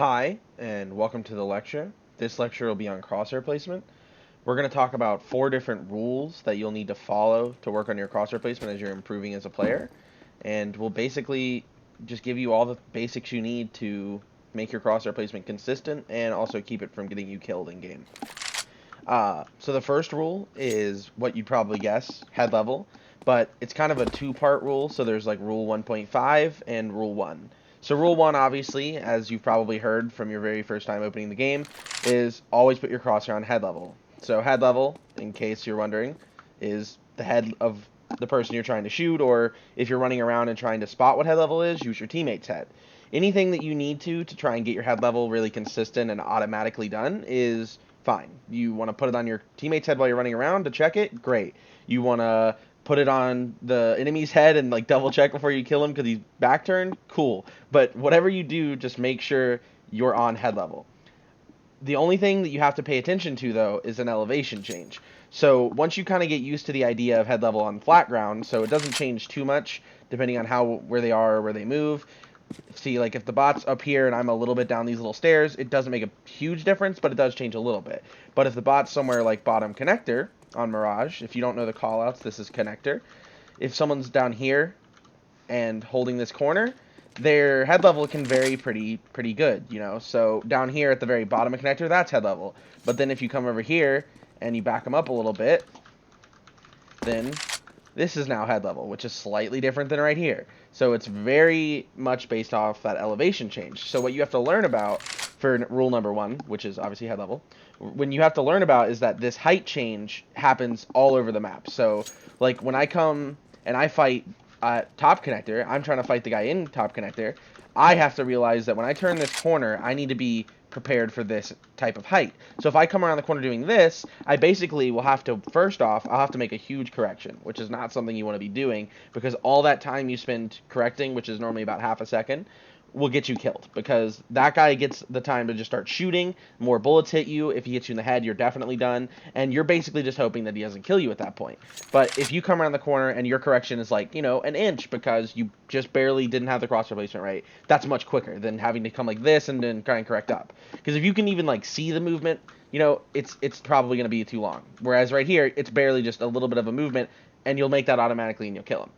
Hi, and welcome to the lecture. This lecture will be on crosshair placement. We're going to talk about 4 different rules that you'll need to follow to work on your crosshair placement as you're improving as a player. And we'll basically just give you all the basics you need to make your crosshair placement consistent and also keep it from getting you killed in game. So the first rule is what you'd probably guess, head level, but it's kind of a 2-part rule. So there's like rule 1.5 and rule 1. So rule 1, obviously, as you've probably heard from your very first time opening the game, is always put your crosshair on head level. So head level, in case you're wondering, is the head of the person you're trying to shoot, or if you're running around and trying to spot what head level is, use your teammate's head. Anything that you need to try and get your head level really consistent and automatically done is fine. You want to put it on your teammate's head while you're running around to check it? Great. You want to put it on the enemy's head and like double check before you kill him because he's back turned? Cool. But whatever you do, just make sure you're on head level. The only thing that you have to pay attention to, though, is an elevation change. So once you kind of get used to the idea of head level on flat ground, so it doesn't change too much depending on where they are or where they move. See, like if the bot's up here and I'm a little bit down these little stairs, it doesn't make a huge difference, but it does change a little bit. But if the bot's somewhere like bottom connector on Mirage, if you don't know the callouts, this is connector. If someone's down here and holding this corner, their head level can vary pretty good, you know. So down here at the very bottom of connector, that's head level. But then if you come over here and you back them up a little bit, then this is now head level, which is slightly different than right here. So it's very much based off that elevation change. So what you have to learn about for rule number 1, which is obviously head level, when you have to learn about is that this height change happens all over the map. So like when I come and I fight top connector, I'm trying to fight the guy in top connector, I have to realize that when I turn this corner, I need to be prepared for this type of height. So if I come around the corner doing this, I basically will have to, first off, I'll have to make a huge correction, which is not something you want to be doing, because all that time you spend correcting, which is normally about half a second, will get you killed, because that guy gets the time to just start shooting. More bullets hit you. If he hits you in the head, you're definitely done, and you're basically just hoping that he doesn't kill you at that point. But if you come around the corner and your correction is like, you know, an inch because you just barely didn't have the cross replacement right, that's much quicker than having to come like this and then try and correct up. Because if you can even like see the movement, you know, it's probably going to be too long. Whereas right here, it's barely just a little bit of a movement, and you'll make that automatically and you'll kill him.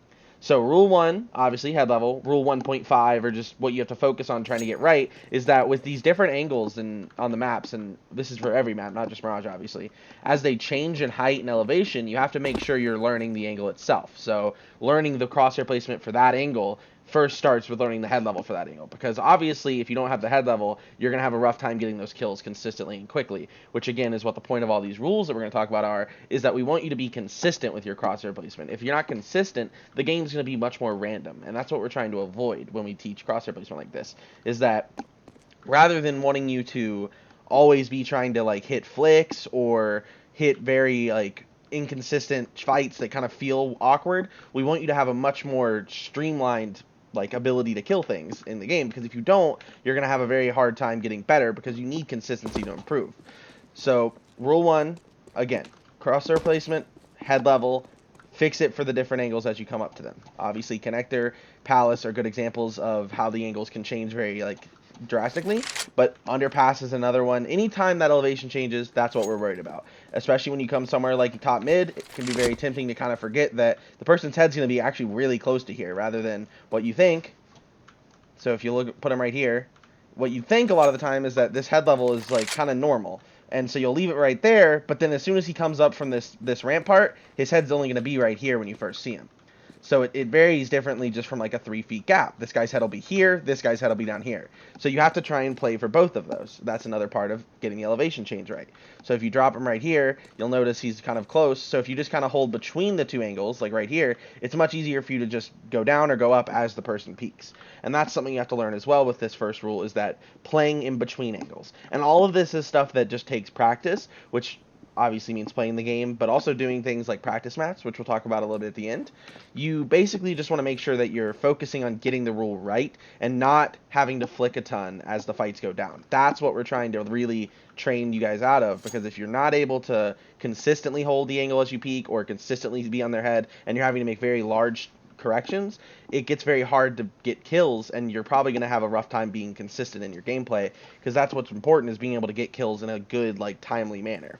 So rule 1, obviously head level. Rule 1.5, or just what you have to focus on trying to get right, is that with these different angles on the maps, and this is for every map, not just Mirage, obviously, as they change in height and elevation, you have to make sure you're learning the angle itself. So learning the crosshair placement for that angle first starts with learning the head level for that angle, because obviously if you don't have the head level, you're going to have a rough time getting those kills consistently and quickly, which again is what the point of all these rules that we're going to talk about are, is that we want you to be consistent with your crosshair placement. If you're not consistent, the game's going to be much more random, and that's what we're trying to avoid when we teach crosshair placement like this, is that rather than wanting you to always be trying to like hit flicks or hit very like inconsistent fights that kind of feel awkward, we want you to have a much more streamlined like ability to kill things in the game, because if you don't, you're going to have a very hard time getting better, because you need consistency to improve. So rule 1, again, crosshair placement, head level, fix it for the different angles as you come up to them. Obviously connector, palace are good examples of how the angles can change very like drastically, but underpass is another one. Anytime that elevation changes, that's what we're worried about. Especially when you come somewhere like top mid, it can be very tempting to kind of forget that the person's head's going to be actually really close to here rather than what you think. So if you put him right here, what you think a lot of the time is that this head level is like kind of normal. And so you'll leave it right there, but then as soon as he comes up from this ramp part, his head's only going to be right here when you first see him. So it varies differently just from like a 3 feet gap. This guy's head will be here, this guy's head will be down here. So you have to try and play for both of those. That's another part of getting the elevation change right. So if you drop him right here, you'll notice he's kind of close. So if you just kind of hold between the 2 angles, like right here, it's much easier for you to just go down or go up as the person peaks. And that's something you have to learn as well with this first rule, is that playing in between angles. And all of this is stuff that just takes practice, which obviously means playing the game, but also doing things like practice mats, which we'll talk about a little bit at the end. You basically just want to make sure that you're focusing on getting the rule right and not having to flick a ton as the fights go down. That's what we're trying to really train you guys out of, because if you're not able to consistently hold the angle as you peak or consistently be on their head, and you're having to make very large corrections, it gets very hard to get kills, and you're probably going to have a rough time being consistent in your gameplay, because that's what's important, is being able to get kills in a good, like, timely manner.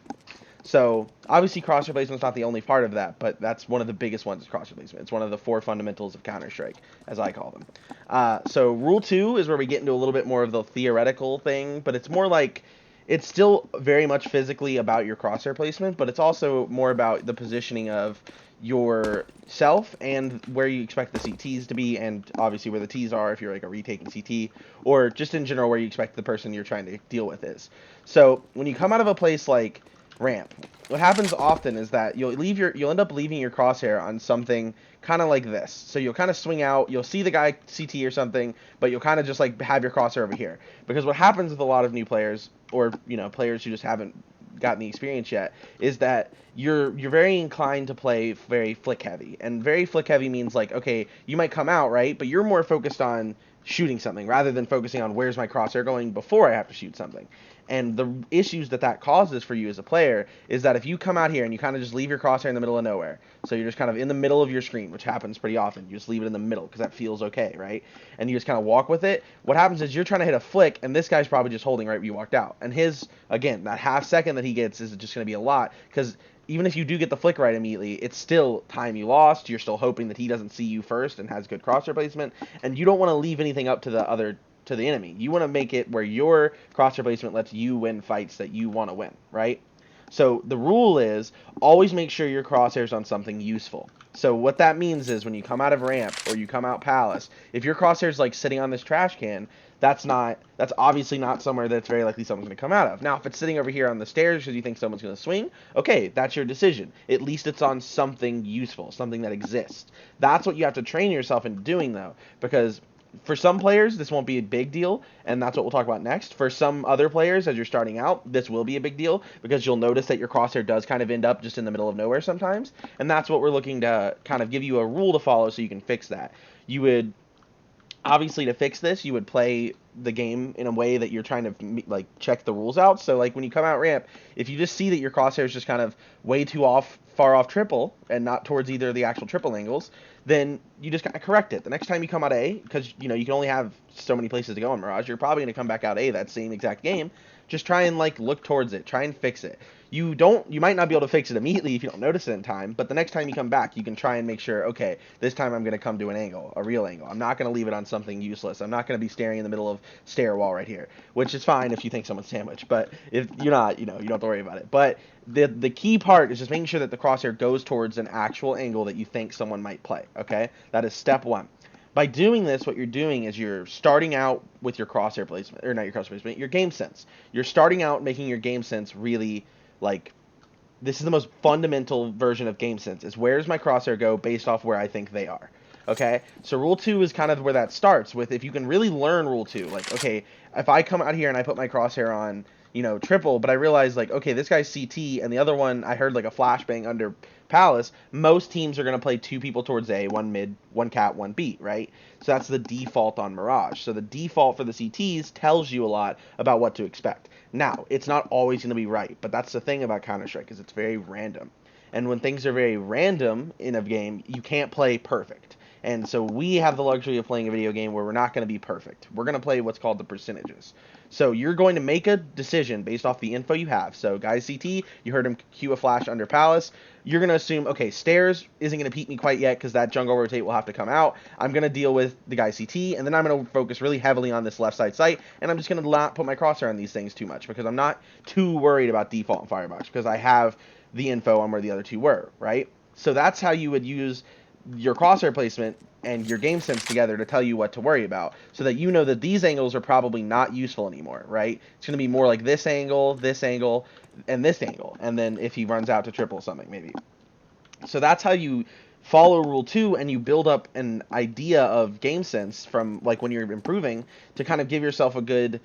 So, obviously, crosshair placement is not the only part of that, but that's one of the biggest ones is crosshair placement. It's one of the 4 fundamentals of Counter-Strike, as I call them. So, Rule 2 is where we get into a little bit more of the theoretical thing, but it's more like, it's still very much physically about your crosshair placement, but it's also more about the positioning of yourself and where you expect the CTs to be, and obviously where the Ts are if you're like a retaking CT, or just in general where you expect the person you're trying to deal with is. So, when you come out of a place like ramp, what happens often is that you'll end up leaving your crosshair on something kind of like this. So you'll kind of swing out, you'll see the guy CT or something, but you'll kind of just like have your crosshair over here. Because what happens with a lot of new players, or players who just haven't gotten the experience yet, is that you're very inclined to play very flick heavy. And very flick heavy means like, okay, you might come out, right? But you're more focused on shooting something rather than focusing on where's my crosshair going before I have to shoot something. And the issues that causes for you as a player is that if you come out here and you kind of just leave your crosshair in the middle of nowhere, so you're just kind of in the middle of your screen, which happens pretty often, you just leave it in the middle because that feels okay, right? And you just kind of walk with it. What happens is you're trying to hit a flick, and this guy's probably just holding right where you walked out. And again, that half second that he gets is just going to be a lot, because even if you do get the flick right immediately, it's still time you lost. You're still hoping that he doesn't see you first and has good crosshair placement, and you don't want to leave anything up to the enemy. You want to make it where your crosshair placement lets you win fights that you want to win, right? So the rule is always make sure your crosshair's on something useful. So what that means is when you come out of ramp or you come out palace, if your crosshair's like sitting on this trash can, that's obviously not somewhere that's very likely someone's going to come out of. Now, if it's sitting over here on the stairs because you think someone's going to swing, okay, that's your decision. At least it's on something useful, something that exists. That's what you have to train yourself into doing, though, because for some players, this won't be a big deal, and that's what we'll talk about next. For some other players, as you're starting out, this will be a big deal, because you'll notice that your crosshair does kind of end up just in the middle of nowhere sometimes, and that's what we're looking to kind of give you a rule to follow so you can fix that. Obviously, to fix this, you would play the game in a way that you're trying to like check the rules out. So like when you come out ramp, if you just see that your crosshair is just kind of way too far off triple and not towards either of the actual triple angles, then you just kind of correct it. The next time you come out A, because you can only have so many places to go in Mirage, you're probably going to come back out A that same exact game. Just try and like look towards it, try and fix it. You might not be able to fix it immediately if you don't notice it in time, but the next time you come back, you can try and make sure, okay, this time I'm going to come to an angle, a real angle. I'm not going to leave it on something useless. I'm not going to be staring in the middle of stair wall right here, which is fine if you think someone's sandwiched, but if you're not, you don't have to worry about it. But the key part is just making sure that the crosshair goes towards an actual angle that you think someone might play, okay? That is step 1. By doing this, what you're doing is you're starting out with your crosshair placement, or not your crosshair placement, your game sense. You're starting out making your game sense really, like, this is the most fundamental version of game sense, is where does my crosshair go based off where I think they are, okay? So Rule 2 is kind of where that starts with, if you can really learn Rule 2, like, okay, if I come out here and I put my crosshair on, triple, but I realize, like, okay, this guy's CT, and the other one, I heard, like, a flashbang under Palace, most teams are going to play 2 people towards A, 1 mid, 1 cat, 1 B, right? So that's the default on Mirage. So the default for the CTs tells you a lot about what to expect. Now, it's not always going to be right, but that's the thing about Counter-Strike, is it's very random. And when things are very random in a game, you can't play perfect. And so we have the luxury of playing a video game where we're not going to be perfect. We're going to play what's called the percentages. So you're going to make a decision based off the info you have. So guys CT, you heard him cue a flash under Palace. You're going to assume, okay, stairs isn't going to peek me quite yet because that jungle rotate will have to come out. I'm going to deal with the guy CT, and then I'm going to focus really heavily on this left side site, and I'm just going to not put my crosshair on these things too much because I'm not too worried about default and firebox because I have the info on where the other two were, right? So that's how you would use your crosshair placement and your game sense together to tell you what to worry about, so that you know that these angles are probably not useful anymore, right? It's going to be more like this angle, and this angle, and then if he runs out to triple something, maybe. So that's how you follow Rule 2, and you build up an idea of game sense from, like, when you're improving, to kind of give yourself a good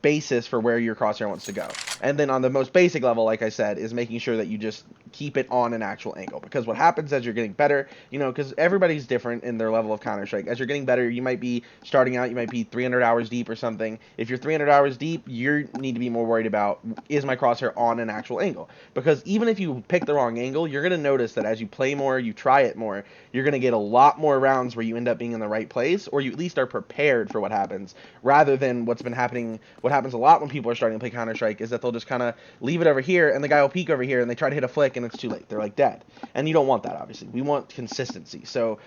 basis for where your crosshair wants to go. And then on the most basic level, like I said, is making sure that you just keep it on an actual angle. Because what happens as you're getting better, because everybody's different in their level of Counter-Strike. As you're getting better, you might be starting out, you might be 300 hours deep or something. If you're 300 hours deep, you need to be more worried about, is my crosshair on an actual angle? Because even if you pick the wrong angle, you're going to notice that as you play more, you try it more, you're going to get a lot more rounds where you end up being in the right place, or you at least are prepared for what happens, rather than what's been happening. What happens a lot when people are starting to play Counter-Strike is that they'll just kind of leave it over here, and the guy will peek over here, and they try to hit a flick, and it's too late. They're like dead. And you don't want that, obviously. We want consistency. So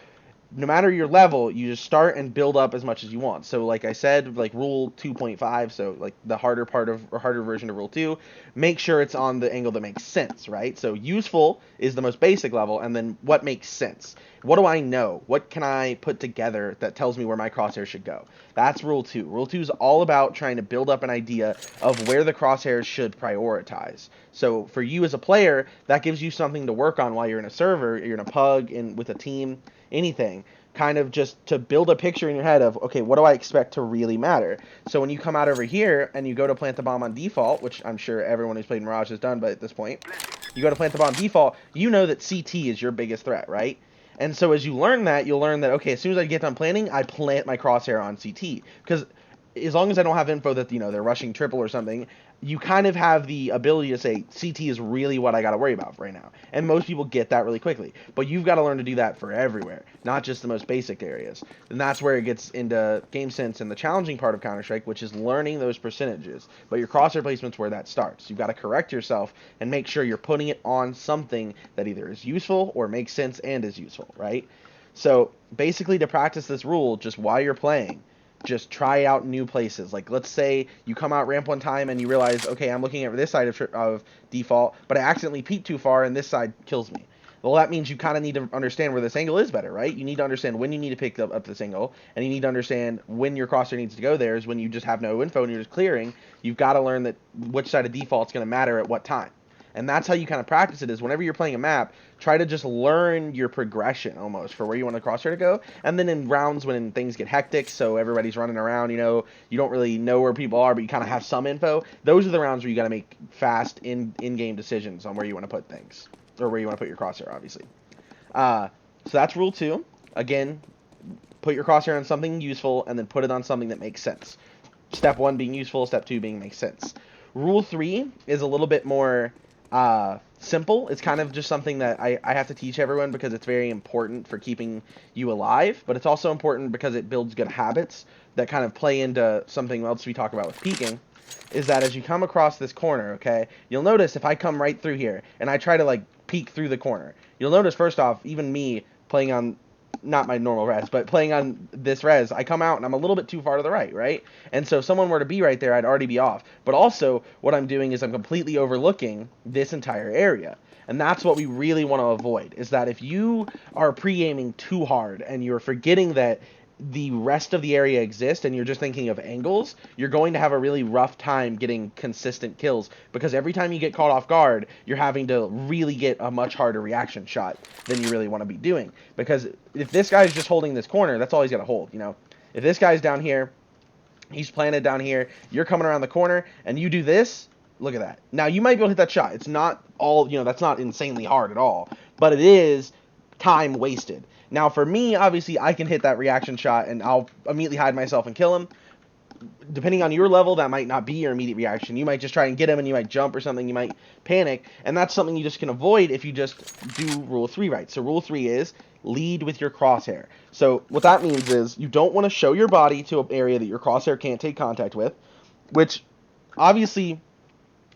no matter your level, you just start and build up as much as you want. So like I said, like rule 2.5, so like the harder part of, or harder version of rule 2, make sure it's on the angle that makes sense, right? So useful is the most basic level, and then what makes sense? What do I know? What can I put together that tells me where my crosshair should go? That's rule 2. Rule 2 is all about trying to build up an idea of where the crosshairs should prioritize. So for you as a player, that gives you something to work on while you're in a server, you're in a pug, with a team, anything, kind of just to build a picture in your head of, okay, what do I expect to really matter? So when you come out over here and you go to plant the bomb on default, which I'm sure everyone who's played Mirage has done, but at this point, you go to plant the bomb default, you know that CT is your biggest threat, right? And so as you learn that, you'll learn that, okay, as soon as I get done planting, I plant my crosshair on CT. Because as long as I don't have info that, they're rushing triple or something, you kind of have the ability to say, CT is really what I got to worry about right now. And most people get that really quickly. But you've got to learn to do that for everywhere, not just the most basic areas. And that's where it gets into game sense and the challenging part of Counter-Strike, which is learning those percentages. But your crosshair placement's where that starts. You've got to correct yourself and make sure you're putting it on something that either is useful or makes sense and is useful, right? So basically, to practice this rule, just while you're playing, just try out new places. Like, let's say you come out ramp one time and you realize, okay, I'm looking at this side of default, but I accidentally peeked too far and this side kills me. Well, that means you kind of need to understand where this angle is better, right? You need to understand when you need to pick up this angle, and you need to understand when your crosshair needs to go there is when you just have no info and you're just clearing. You've got to learn that which side of default is going to matter at what time. And that's how you kind of practice it, is whenever you're playing a map, try to just learn your progression almost for where you want the crosshair to go. And then in rounds when things get hectic, so everybody's running around, you don't really know where people are, but you kind of have some info, those are the rounds where you got to make fast in-game decisions on where you want to put things, or where you want to put your crosshair, obviously. So that's rule 2. Again, put your crosshair on something useful, and then put it on something that makes sense. Step 1 being useful, step 2 being makes sense. Rule 3 is a little bit more simple. It's kind of just something that I have to teach everyone because it's very important for keeping you alive, but it's also important because it builds good habits that kind of play into something else we talk about with peeking, is that as you come across this corner, okay, you'll notice if I come right through here and I try to like peek through the corner, you'll notice first off, even me playing on not my normal res, but playing on this res, I come out and I'm a little bit too far to the right, right? And so if someone were to be right there, I'd already be off. But also, what I'm doing is I'm completely overlooking this entire area. And that's what we really want to avoid, is that if you are pre-aiming too hard and you're forgetting that the rest of the area exists and you're just thinking of angles, you're going to have a really rough time getting consistent kills, because every time you get caught off guard, you're having to really get a much harder reaction shot than you really want to be doing. Because if this guy's just holding this corner, that's all he's got to hold, If this guy's down here, he's planted down here, you're coming around the corner, and you do this, look at that. Now, you might be able to hit that shot. It's not all, that's not insanely hard at all, but it is time wasted. Now, for me, obviously, I can hit that reaction shot, and I'll immediately hide myself and kill him. Depending on your level, that might not be your immediate reaction. You might just try and get him, and you might jump or something. You might panic, and that's something you just can avoid if you just do Rule 3 right. So Rule 3 is lead with your crosshair. So what that means is you don't want to show your body to an area that your crosshair can't take contact with, which obviously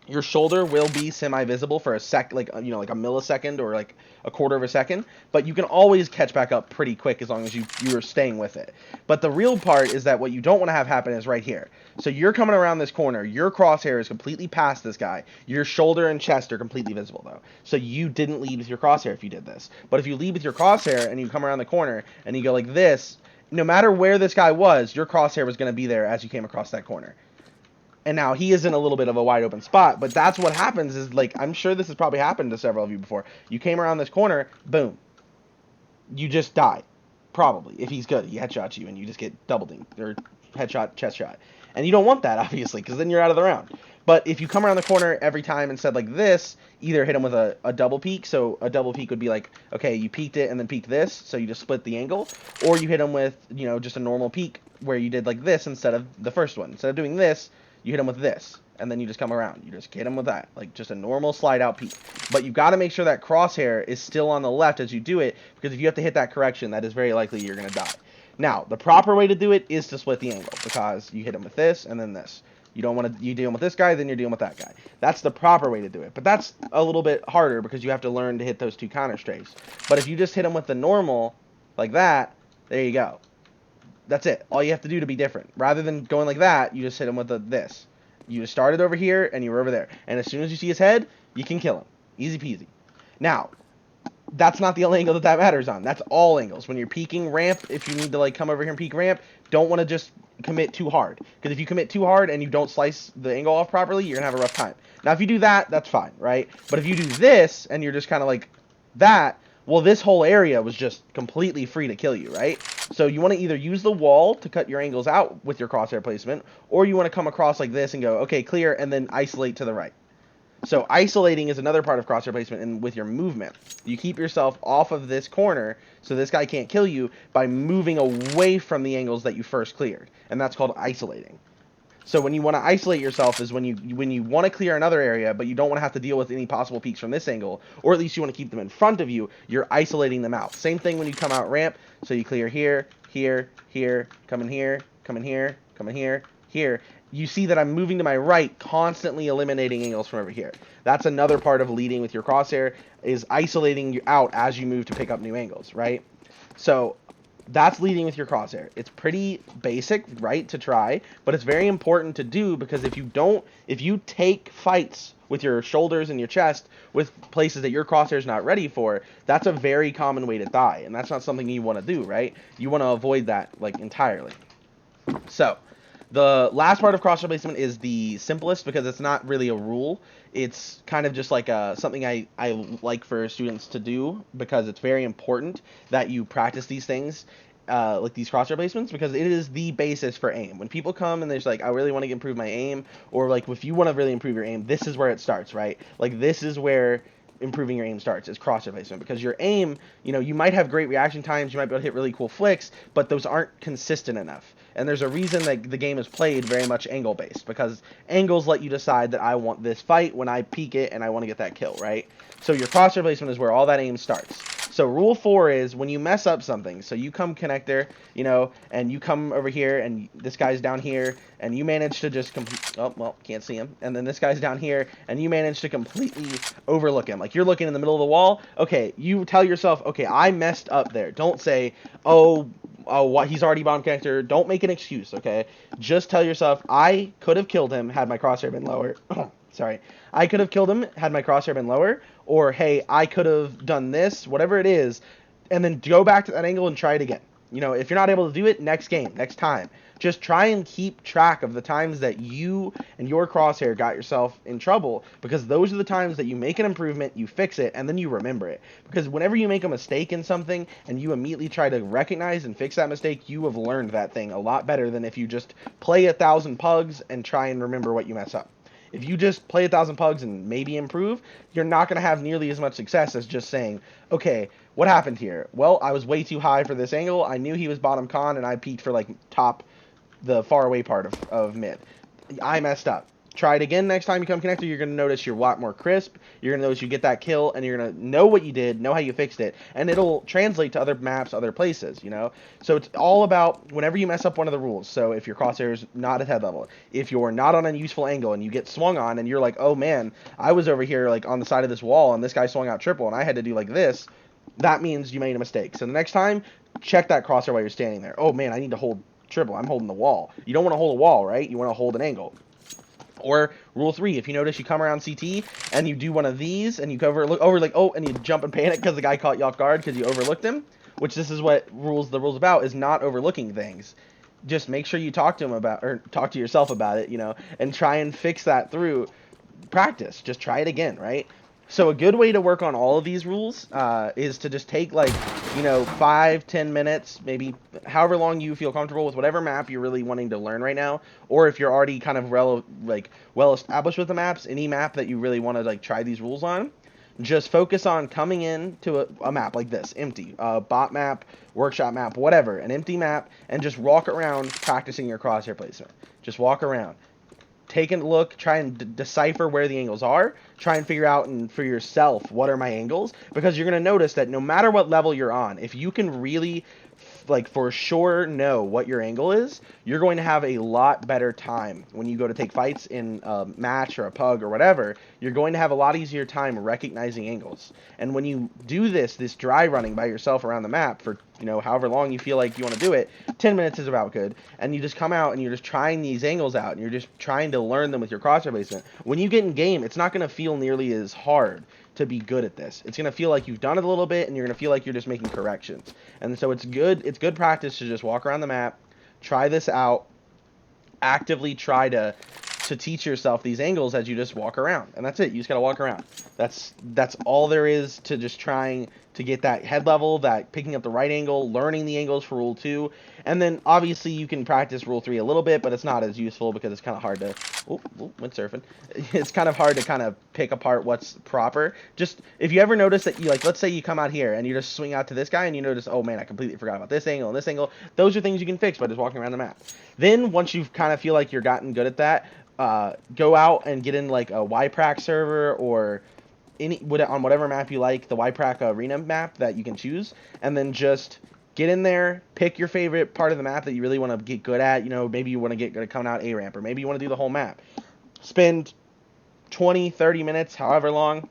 your shoulder will be semi-visible for a like a millisecond or like a quarter of a second, but you can always catch back up pretty quick as long as you're staying with it. But the real part is that what you don't want to have happen is right here. So you're coming around this corner, your crosshair is completely past this guy, your shoulder and chest are completely visible though. So you didn't lead with your crosshair if you did this. But if you lead with your crosshair and you come around the corner and you go like this, no matter where this guy was, your crosshair was going to be there as you came across that corner. And now he is in a little bit of a wide open spot, but that's what happens is, like, I'm sure this has probably happened to several of you before. You came around this corner, boom. You just die. Probably. If he's good, he headshots you and you just get double dinged, or headshot, chest shot. And you don't want that, obviously, because then you're out of the round. But if you come around the corner every time instead like this, either hit him with a double peek. So a double peek would be like, okay, you peeked it and then peeked this, so you just split the angle. Or you hit him with, you know, just a normal peek where you did like this instead of the first one. Instead of doing this, you hit him with this, and then you just come around. You just hit him with that, like just a normal slide out peek. But you've got to make sure that crosshair is still on the left as you do it, because if you have to hit that correction, that is very likely you're going to die. Now, the proper way to do it is to split the angle, because you hit him with this and then this. You don't want to, you deal with this guy, then you're dealing with that guy. That's the proper way to do it. But that's a little bit harder because you have to learn to hit those two counter strafes. But if you just hit him with the normal, like that, there you go. That's it. All you have to do to be different. Rather than going like that, you just hit him with this. You just started over here and you were over there. And as soon as you see his head, you can kill him. Easy peasy. Now, that's not the only angle that matters on. That's all angles. When you're peeking ramp, if you need to like come over here and peek ramp, don't want to just commit too hard. Because if you commit too hard and you don't slice the angle off properly, you're going to have a rough time. Now, if you do that, that's fine, right? But if you do this and you're just kind of like that, well, this whole area was just completely free to kill you, right? So you want to either use the wall to cut your angles out with your crosshair placement, or you want to come across like this and go, okay, clear, and then isolate to the right. So isolating is another part of crosshair placement, and with your movement. You keep yourself off of this corner so this guy can't kill you by moving away from the angles that you first cleared. And that's called isolating. So when you want to isolate yourself is when you want to clear another area, but you don't want to have to deal with any possible peaks from this angle, or at least you want to keep them in front of you, you're isolating them out. Same thing when you come out ramp, so you clear here, here, here, come in here, come in here, come in here, here. You see that I'm moving to my right, constantly eliminating angles from over here. That's another part of leading with your crosshair, is isolating you out as you move to pick up new angles, right? So that's leading with your crosshair. It's pretty basic, right, to try, but it's very important to do, because if you take fights with your shoulders and your chest with places that your crosshair is not ready for, that's a very common way to die, and that's not something you want to do, right? You want to avoid that, like, entirely. So the last part of crosshair placement is the simplest, because it's not really a rule. It's kind of just like something I like for students to do, because it's very important that you practice these things, like these crosshair placements, because it is the basis for aim. When people come and they're like, I really want to improve my aim, or like if you want to really improve your aim, this is where it starts, right? Like this is where improving your aim starts, is crosshair placement, because your aim, you know, you might have great reaction times, you might be able to hit really cool flicks, but those aren't consistent enough. And there's a reason that the game is played very much angle based, because angles let you decide that I want this fight when I peek it and I want to get that kill, right? So your crosshair placement is where all that aim starts. So rule 4 is when you mess up something, so you come connector, you know, and you come over here and this guy's down here and you manage to just oh, well, can't see him. And then this guy's down here and you manage to completely overlook him. Like you're looking in the middle of the wall. Okay, you tell yourself, okay, I messed up there. Don't say, oh, what, he's already bomb connector. Don't make an excuse, okay? Just tell yourself, I could have killed him had my crosshair been lower. Sorry. I could have killed him had my crosshair been lower. Or, hey, I could have done this, whatever it is, and then go back to that angle and try it again. You know, if you're not able to do it, next game, next time. Just try and keep track of the times that you and your crosshair got yourself in trouble, because those are the times that you make an improvement, you fix it, and then you remember it. Because whenever you make a mistake in something and you immediately try to recognize and fix that mistake, you have learned that thing a lot better than if you just play 1,000 pugs and try and remember what you mess up. If you just play 1,000 pugs and maybe improve, you're not going to have nearly as much success as just saying, okay, what happened here? Well, I was way too high for this angle. I knew he was bottom con, and I peeked for, like, the far away part of mid. I messed up. Try it again next time you come connector. You're going to notice you're a lot more crisp. You're going to notice you get that kill, and you're going to know what you did, know how you fixed it, and it'll translate to other maps, other places, you know? So it's all about whenever you mess up one of the rules. So if your crosshair is not at head level, if you're not on a useful angle and you get swung on and you're like, oh man, I was over here like on the side of this wall and this guy swung out triple and I had to do like this, that means you made a mistake. So the next time, check that crosshair while you're standing there. Oh man, I need to hold triple. I'm holding the wall. You don't want to hold a wall, right? You want to hold an angle. Or rule 3, if you notice you come around CT and you do one of these and you go over like, oh, and you jump and panic because the guy caught you off guard because you overlooked him, which this is what the rule's about, is not overlooking things. Just make sure you talk to him about, or talk to yourself about it, you know, and try and fix that through practice. Just try it again, right? So a good way to work on all of these rules is to just take like, 5-10 minutes, maybe however long you feel comfortable with whatever map you're really wanting to learn right now, or if you're already kind of well established with the maps, any map that you really want to like try these rules on. Just focus on coming in to a map like this, empty, bot map, workshop map, whatever, an empty map, and just walk around practicing your crosshair placement. Just walk around, take a look, try and decipher where the angles are, try and figure out and for yourself what are my angles, because you're going to notice that no matter what level you're on, if you can really like for sure know what your angle is, you're going to have a lot better time when you go to take fights in a match or a pug or whatever. You're going to have a lot easier time recognizing angles. And when you do this dry running by yourself around the map for however long you feel like you want to do it, 10 minutes is about good, and you just come out and you're just trying these angles out and you're just trying to learn them with your crosshair placement. When you get in game, it's not going to feel nearly as hard to be good at this. It's going to feel like you've done it a little bit, and you're going to feel like you're just making corrections. And so it's good practice to just walk around the map, try this out, actively try to teach yourself these angles as you just walk around. And that's it. You just got to walk around. That's all there is to just trying to get that head level, that picking up the right angle, learning the angles for rule 2. And then obviously you can practice rule 3 a little bit, but it's not as useful because it's kind of hard to windsurfing. It's kind of hard to kind of pick apart what's proper. Just if you ever notice that you let's say you come out here and you just swing out to this guy and you notice, oh man, I completely forgot about this angle and this angle. Those are things you can fix by just walking around the map. Then once you kind of feel like you're gotten good at that, go out and get in like a YPRAC server or on whatever map you like, the YPRAC arena map that you can choose, and then just get in there, pick your favorite part of the map that you really want to get good at. Maybe you want to get good at coming out A-ramp, or maybe you want to do the whole map. Spend 20, 30 minutes, however long,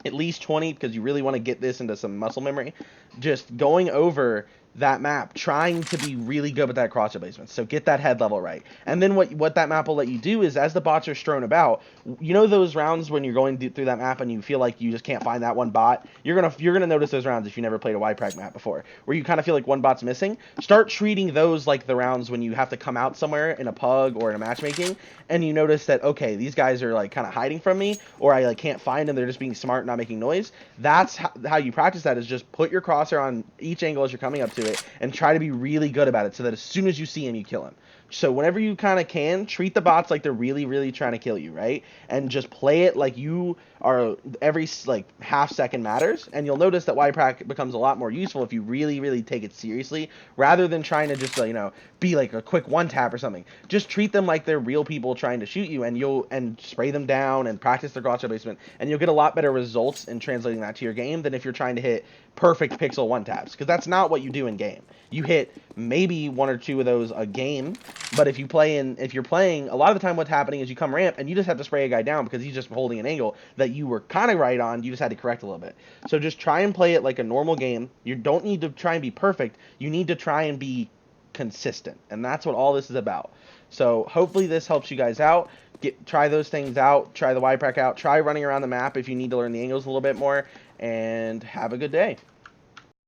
at least 20, because you really want to get this into some muscle memory, just going over that map, trying to be really good with that crosshair placement. So get that head level right. And then what that map will let you do is, as the bots are strewn about, those rounds when you're going through that map and you feel like you just can't find that one bot, you're gonna notice those rounds if you never played a YPRAC map before, where you kind of feel like one bot's missing. Start treating those like the rounds when you have to come out somewhere in a pug or in a matchmaking, and you notice that, okay, these guys are like kind of hiding from me, or I can't find them, they're just being smart and not making noise. That's how you practice that, is just put your crosshair on each angle as you're coming up to it, and try to be really good about it so that as soon as you see him, you kill him. So whenever you kind of can, treat the bots like they're really, really trying to kill you, right? And just play it like you are, every half second matters, and you'll notice that YPRAC becomes a lot more useful if you really, really take it seriously, rather than trying to just be like a quick one tap or something. Just treat them like they're real people trying to shoot you, and spray them down and practice their crosshair placement, and you'll get a lot better results in translating that to your game than if you're trying to hit perfect pixel one taps, because that's not what you do in game. You hit maybe one or two of those a game, but if you're playing, a lot of the time what's happening is you come ramp and you just have to spray a guy down because he's just holding an angle that you were kind of right on, you just had to correct a little bit. So just try and play it like a normal game. You don't need to try and be perfect, you need to try and be consistent, and that's what all this is about. So hopefully this helps you guys out. Try those things out, try the YPRAC out, try running around the map if you need to learn the angles a little bit more, and have a good day.